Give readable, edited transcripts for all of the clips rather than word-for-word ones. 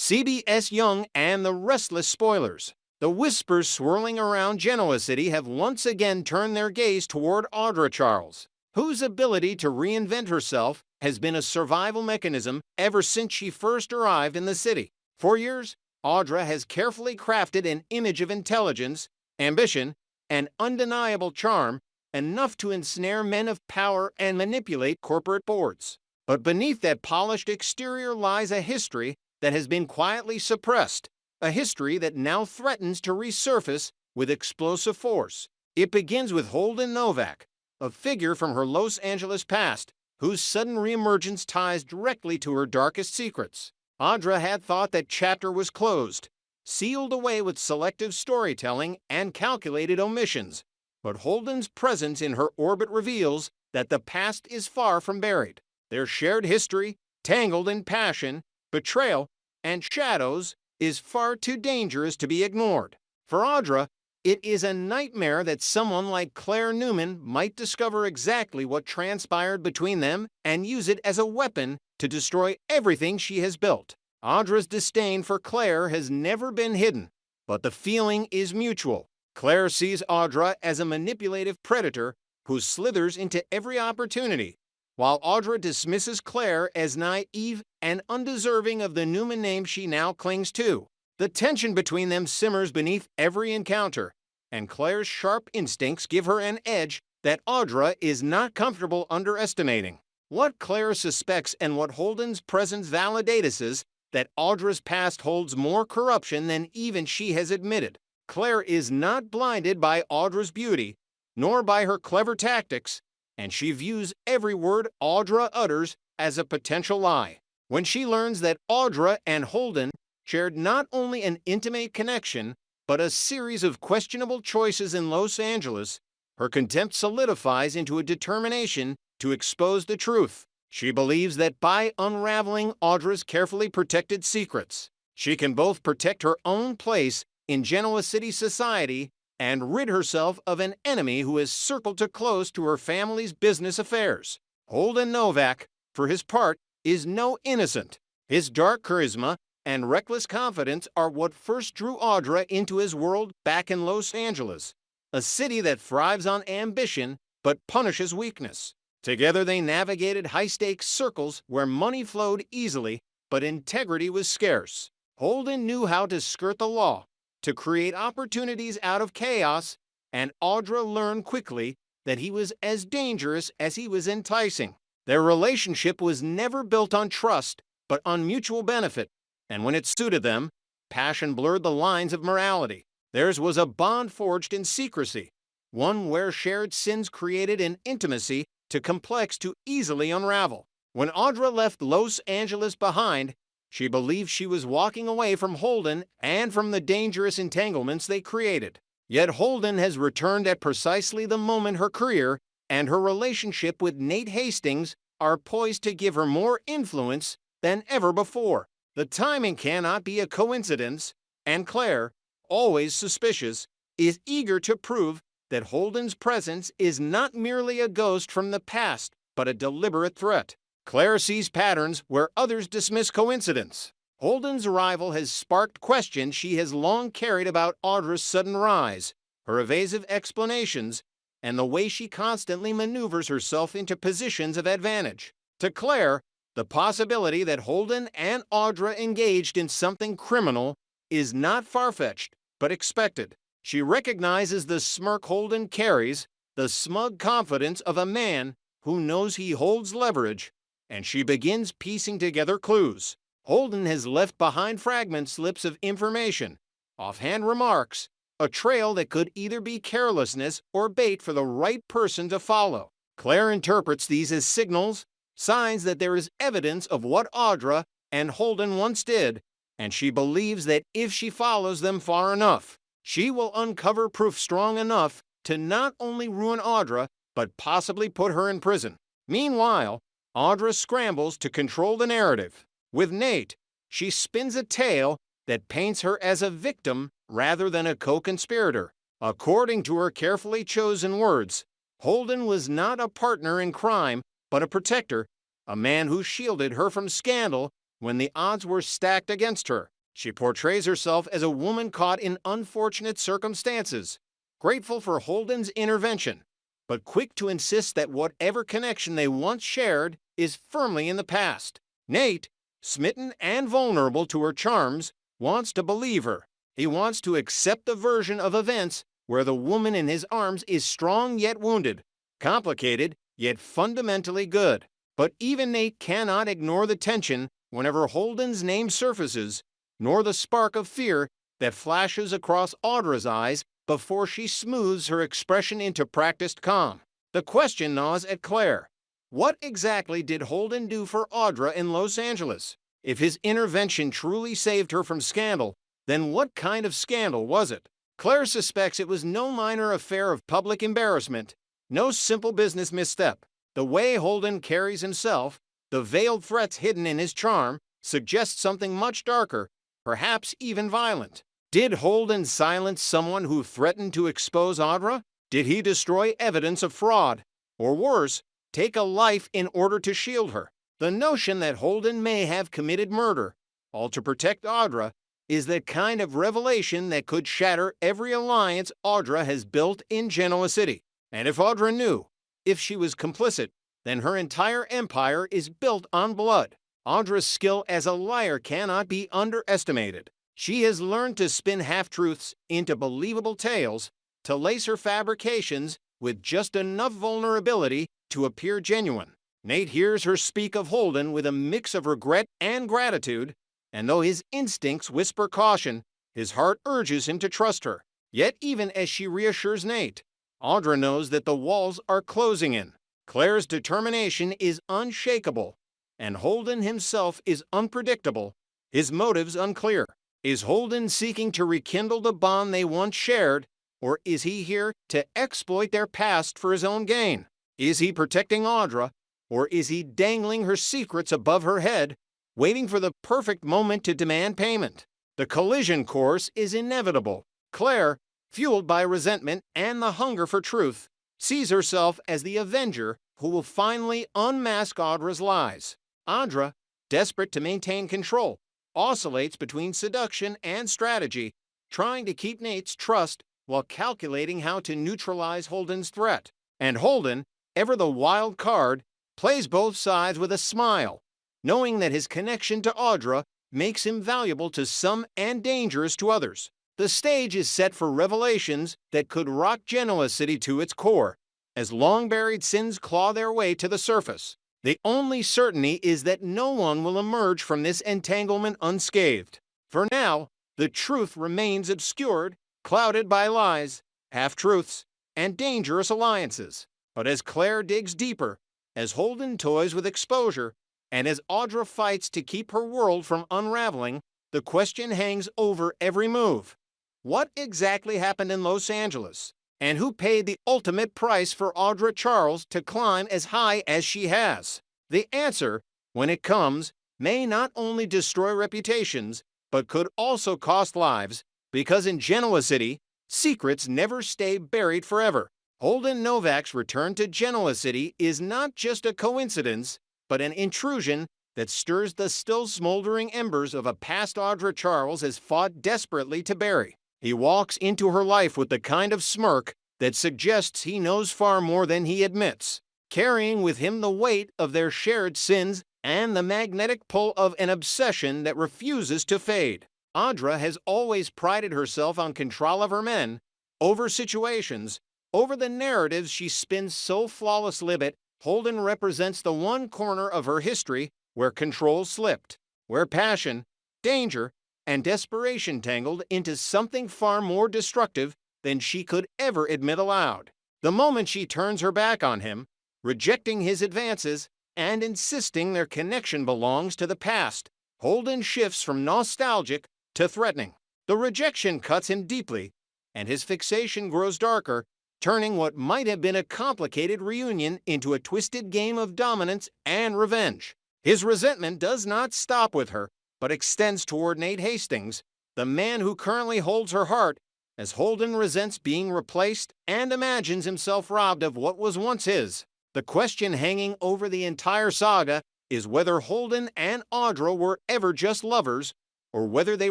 CBS Young and the Restless spoilers. The whispers swirling around Genoa City have once again turned their gaze toward Audra Charles, whose ability to reinvent herself has been a survival mechanism ever since she first arrived in the city. For years, Audra has carefully crafted an image of intelligence, ambition, and undeniable charm, enough to ensnare men of power and manipulate corporate boards. But beneath that polished exterior lies a history that has been quietly suppressed, a history that now threatens to resurface with explosive force. It begins with Holdem Novak, a figure from her Los Angeles past, whose sudden reemergence ties directly to her darkest secrets. Audra had thought that chapter was closed, sealed away with selective storytelling and calculated omissions. But Holdem's presence in her orbit reveals that the past is far from buried. Their shared history, tangled in passion, betrayal, and shadows, is far too dangerous to be ignored. For Audra, it is a nightmare that someone like Clare Newman might discover exactly what transpired between them and use it as a weapon to destroy everything she has built. Audra's disdain for Clare has never been hidden, but the feeling is mutual. Clare sees Audra as a manipulative predator who slithers into every opportunity, while Audra dismisses Clare as naive and undeserving of the Newman name she now clings to. The tension between them simmers beneath every encounter, and Clare's sharp instincts give her an edge that Audra is not comfortable underestimating. What Clare suspects and what Holdem's presence validates is that Audra's past holds more corruption than even she has admitted. Clare is not blinded by Audra's beauty, nor by her clever tactics, and she views every word Audra utters as a potential lie. When she learns that Audra and Holdem shared not only an intimate connection, but a series of questionable choices in Los Angeles, her contempt solidifies into a determination to expose the truth. She believes that by unraveling Audra's carefully protected secrets, she can both protect her own place in Genoa City society and rid herself of an enemy who has circled too close to her family's business affairs. Holdem Novak, for his part, is no innocent. His dark charisma and reckless confidence are what first drew Audra into his world back in Los Angeles, a city that thrives on ambition but punishes weakness. Together they navigated high-stakes circles where money flowed easily, but integrity was scarce. Holdem knew how to skirt the law, to create opportunities out of chaos, and Audra learned quickly that he was as dangerous as he was enticing. Their relationship was never built on trust, but on mutual benefit, and when it suited them, passion blurred the lines of morality. Theirs was a bond forged in secrecy, one where shared sins created an intimacy too complex to easily unravel. When Audra left Los Angeles behind, she believed she was walking away from Holdem and from the dangerous entanglements they created. Yet Holdem has returned at precisely the moment her career and her relationship with Nate Hastings are poised to give her more influence than ever before. The timing cannot be a coincidence, and Clare, always suspicious, is eager to prove that Holdem's presence is not merely a ghost from the past, but a deliberate threat. Clare sees patterns where others dismiss coincidence. Holdem's arrival has sparked questions she has long carried about Audra's sudden rise, her evasive explanations, and the way she constantly maneuvers herself into positions of advantage. To Clare, the possibility that Holdem and Audra engaged in something criminal is not far-fetched, but expected. She recognizes the smirk Holdem carries, the smug confidence of a man who knows he holds leverage, and she begins piecing together clues. Holdem has left behind fragment slips of information, offhand remarks, a trail that could either be carelessness or bait for the right person to follow. Clare interprets these as signals, signs that there is evidence of what Audra and Holdem once did, and she believes that if she follows them far enough, she will uncover proof strong enough to not only ruin Audra, but possibly put her in prison. Meanwhile, Audra scrambles to control the narrative. With Nate, she spins a tale that paints her as a victim rather than a co-conspirator. According to her carefully chosen words, Holdem was not a partner in crime, but a protector, a man who shielded her from scandal when the odds were stacked against her. She portrays herself as a woman caught in unfortunate circumstances, grateful for Holden's intervention, but quick to insist that whatever connection they once shared is firmly in the past. Nate, smitten and vulnerable to her charms, wants to believe her. He wants to accept the version of events where the woman in his arms is strong yet wounded, complicated yet fundamentally good. But even Nate cannot ignore the tension whenever Holden's name surfaces, nor the spark of fear that flashes across Audra's eyes before she smooths her expression into practiced calm. The question gnaws at Clare. What exactly did Holden do for Audra in Los Angeles? If his intervention truly saved her from scandal, then what kind of scandal was it? Clare suspects it was no minor affair of public embarrassment, no simple business misstep. The way Holden carries himself, the veiled threats hidden in his charm, suggest something much darker, perhaps even violent. Did Holden silence someone who threatened to expose Audra? Did he destroy evidence of fraud? Or worse, take a life in order to shield her? The notion that Holden may have committed murder, all to protect Audra, is the kind of revelation that could shatter every alliance Audra has built in Genoa City. And if Audra knew, if she was complicit, then her entire empire is built on blood. Audra's skill as a liar cannot be underestimated. She has learned to spin half-truths into believable tales, to lace her fabrications with just enough vulnerability to appear genuine. Nate hears her speak of Holden with a mix of regret and gratitude, and though his instincts whisper caution, his heart urges him to trust her. Yet even as she reassures Nate, Audra knows that the walls are closing in. Clare's determination is unshakable, and Holden himself is unpredictable, his motives unclear. Is Holden seeking to rekindle the bond they once shared, or is he here to exploit their past for his own gain? Is he protecting Audra, or is he dangling her secrets above her head, waiting for the perfect moment to demand payment? The collision course is inevitable. Clare, fueled by resentment and the hunger for truth, sees herself as the avenger who will finally unmask Audra's lies. Audra, desperate to maintain control, oscillates between seduction and strategy, trying to keep Nate's trust while calculating how to neutralize Holden's threat. And Holden, ever the wild card, plays both sides with a smile, knowing that his connection to Audra makes him valuable to some and dangerous to others. The stage is set for revelations that could rock Genoa City to its core, as long-buried sins claw their way to the surface. The only certainty is that no one will emerge from this entanglement unscathed. For now, the truth remains obscured, clouded by lies, half-truths, and dangerous alliances. But as Clare digs deeper, as Holden toys with exposure, and as Audra fights to keep her world from unraveling, the question hangs over every move. What exactly happened in Los Angeles? And who paid the ultimate price for Audra Charles to climb as high as she has? The answer, when it comes, may not only destroy reputations, but could also cost lives, because in Genoa City, secrets never stay buried forever. Holden Novak's return to Genoa City is not just a coincidence, but an intrusion that stirs the still smoldering embers of a past Audra Charles has fought desperately to bury. He walks into her life with the kind of smirk that suggests he knows far more than he admits, carrying with him the weight of their shared sins and the magnetic pull of an obsession that refuses to fade. Audra has always prided herself on control of her men, over situations, over the narratives she spins so flawlessly that Holden represents the one corner of her history where control slipped, where passion, danger, and desperation tangled into something far more destructive than she could ever admit aloud. The moment she turns her back on him, rejecting his advances and insisting their connection belongs to the past, Holden shifts from nostalgic to threatening. The rejection cuts him deeply, and his fixation grows darker, turning what might have been a complicated reunion into a twisted game of dominance and revenge. His resentment does not stop with her, but extends toward Nate Hastings, the man who currently holds her heart, as Holden resents being replaced and imagines himself robbed of what was once his. The question hanging over the entire saga is whether Holden and Audra were ever just lovers, or whether they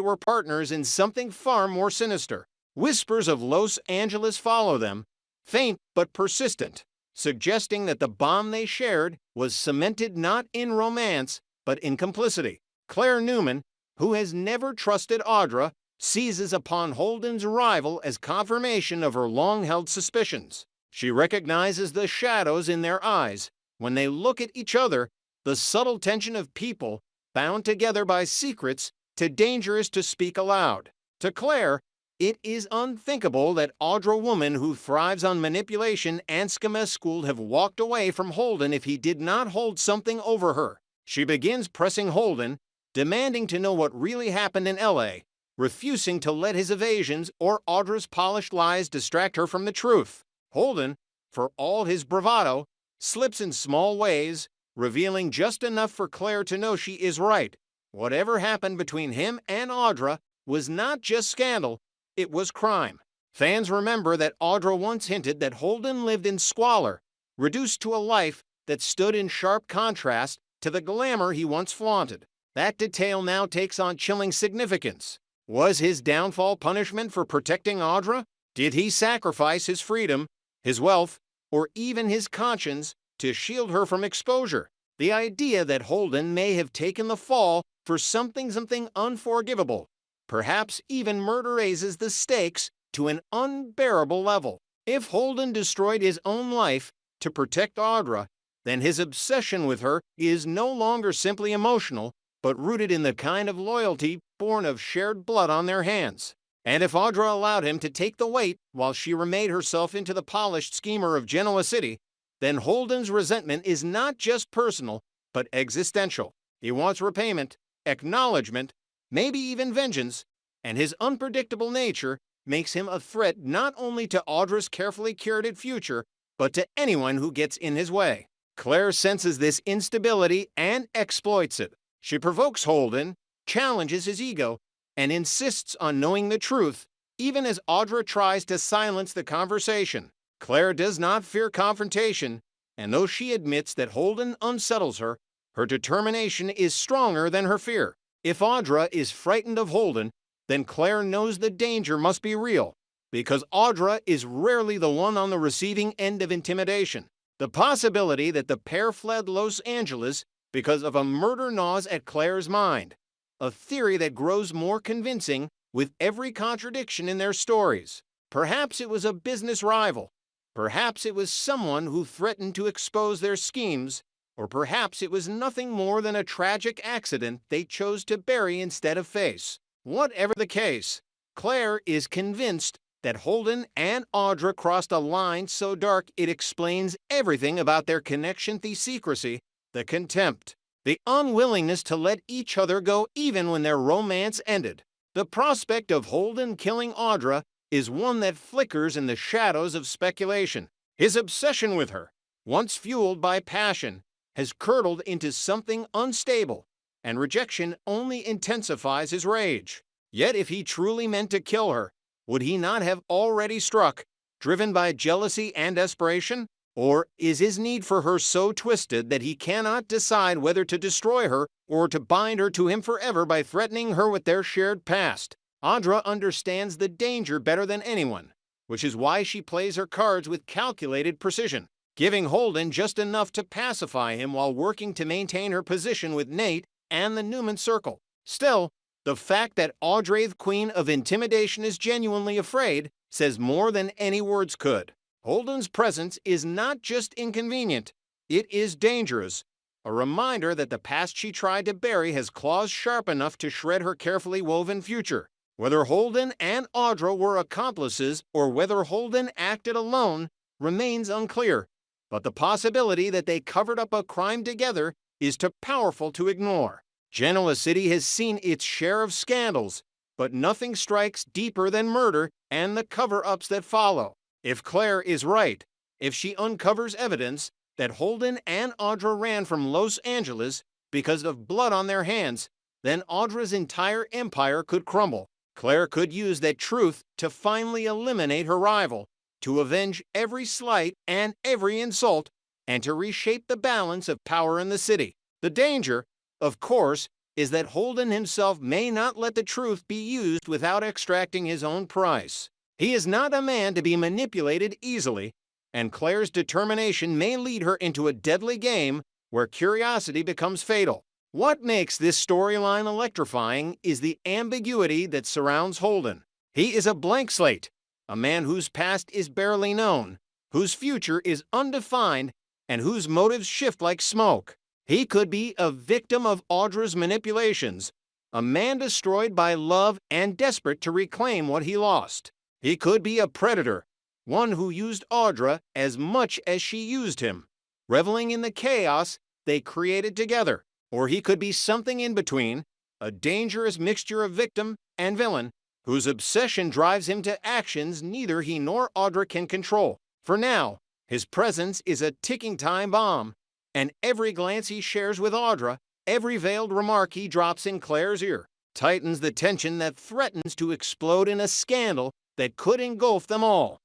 were partners in something far more sinister. Whispers of Los Angeles follow them, faint but persistent, suggesting that the bond they shared was cemented not in romance, but in complicity. Claire Newman, who has never trusted Audra, seizes upon Holdem's arrival as confirmation of her long-held suspicions. She recognizes the shadows in their eyes when they look at each other, the subtle tension of people bound together by secrets too dangerous to speak aloud. To Claire, it is unthinkable that Audra, woman who thrives on manipulation and scheme school, have walked away from Holdem if he did not hold something over her. She begins pressing Holdem, demanding to know what really happened in LA, refusing to let his evasions or Audra's polished lies distract her from the truth. Holdem, for all his bravado, slips in small ways, revealing just enough for Claire to know she is right. Whatever happened between him and Audra was not just scandal, it was crime. Fans remember that Audra once hinted that Holdem lived in squalor, reduced to a life that stood in sharp contrast to the glamour he once flaunted. That detail now takes on chilling significance. Was his downfall punishment for protecting Audra? Did he sacrifice his freedom, his wealth, or even his conscience to shield her from exposure? The idea that Holdem may have taken the fall for something unforgivable, perhaps even murder, raises the stakes to an unbearable level. If Holdem destroyed his own life to protect Audra, then his obsession with her is no longer simply emotional, but rooted in the kind of loyalty born of shared blood on their hands. And if Audra allowed him to take the weight while she remade herself into the polished schemer of Genoa City, then Holdem's resentment is not just personal, but existential. He wants repayment, acknowledgement, maybe even vengeance, and his unpredictable nature makes him a threat not only to Audra's carefully curated future, but to anyone who gets in his way. Claire senses this instability and exploits it. She provokes Holdem, challenges his ego, and insists on knowing the truth, even as Audra tries to silence the conversation. Claire does not fear confrontation, and though she admits that Holdem unsettles her, her determination is stronger than her fear. If Audra is frightened of Holdem, then Claire knows the danger must be real, because Audra is rarely the one on the receiving end of intimidation. The possibility that the pair fled Los Angeles because of a murder gnaws at Claire's mind, a theory that grows more convincing with every contradiction in their stories. Perhaps it was a business rival. Perhaps it was someone who threatened to expose their schemes, or perhaps it was nothing more than a tragic accident they chose to bury instead of face. Whatever the case, Claire is convinced that Holdem and Audra crossed a line so dark it explains everything about their connection: the secrecy, the contempt, the unwillingness to let each other go even when their romance ended. The prospect of Holdem killing Audra is one that flickers in the shadows of speculation. His obsession with her, once fueled by passion, has curdled into something unstable, and rejection only intensifies his rage. Yet if he truly meant to kill her, would he not have already struck, driven by jealousy and desperation? Or is his need for her so twisted that he cannot decide whether to destroy her or to bind her to him forever by threatening her with their shared past? Audra understands the danger better than anyone, which is why she plays her cards with calculated precision, giving Holdem just enough to pacify him while working to maintain her position with Nate and the Newman circle. Still, the fact that Audra, the queen of intimidation, is genuinely afraid says more than any words could. Holdem's presence is not just inconvenient, it is dangerous, a reminder that the past she tried to bury has claws sharp enough to shred her carefully woven future. Whether Holdem and Audra were accomplices or whether Holdem acted alone remains unclear, but the possibility that they covered up a crime together is too powerful to ignore. Genoa City has seen its share of scandals, but nothing strikes deeper than murder and the cover-ups that follow. If Claire is right, if she uncovers evidence that Holdem and Audra ran from Los Angeles because of blood on their hands, then Audra's entire empire could crumble. Claire could use that truth to finally eliminate her rival, to avenge every slight and every insult, and to reshape the balance of power in the city. The danger, of course, is that Holdem himself may not let the truth be used without extracting his own price. He is not a man to be manipulated easily, and Claire's determination may lead her into a deadly game where curiosity becomes fatal. What makes this storyline electrifying is the ambiguity that surrounds Holdem. He is a blank slate, a man whose past is barely known, whose future is undefined, and whose motives shift like smoke. He could be a victim of Audra's manipulations, a man destroyed by love and desperate to reclaim what he lost. He could be a predator, one who used Audra as much as she used him, reveling in the chaos they created together. Or he could be something in between, a dangerous mixture of victim and villain, whose obsession drives him to actions neither he nor Audra can control. For now, his presence is a ticking time bomb, and every glance he shares with Audra, every veiled remark he drops in Claire's ear, tightens the tension that threatens to explode in a scandal that could engulf them all.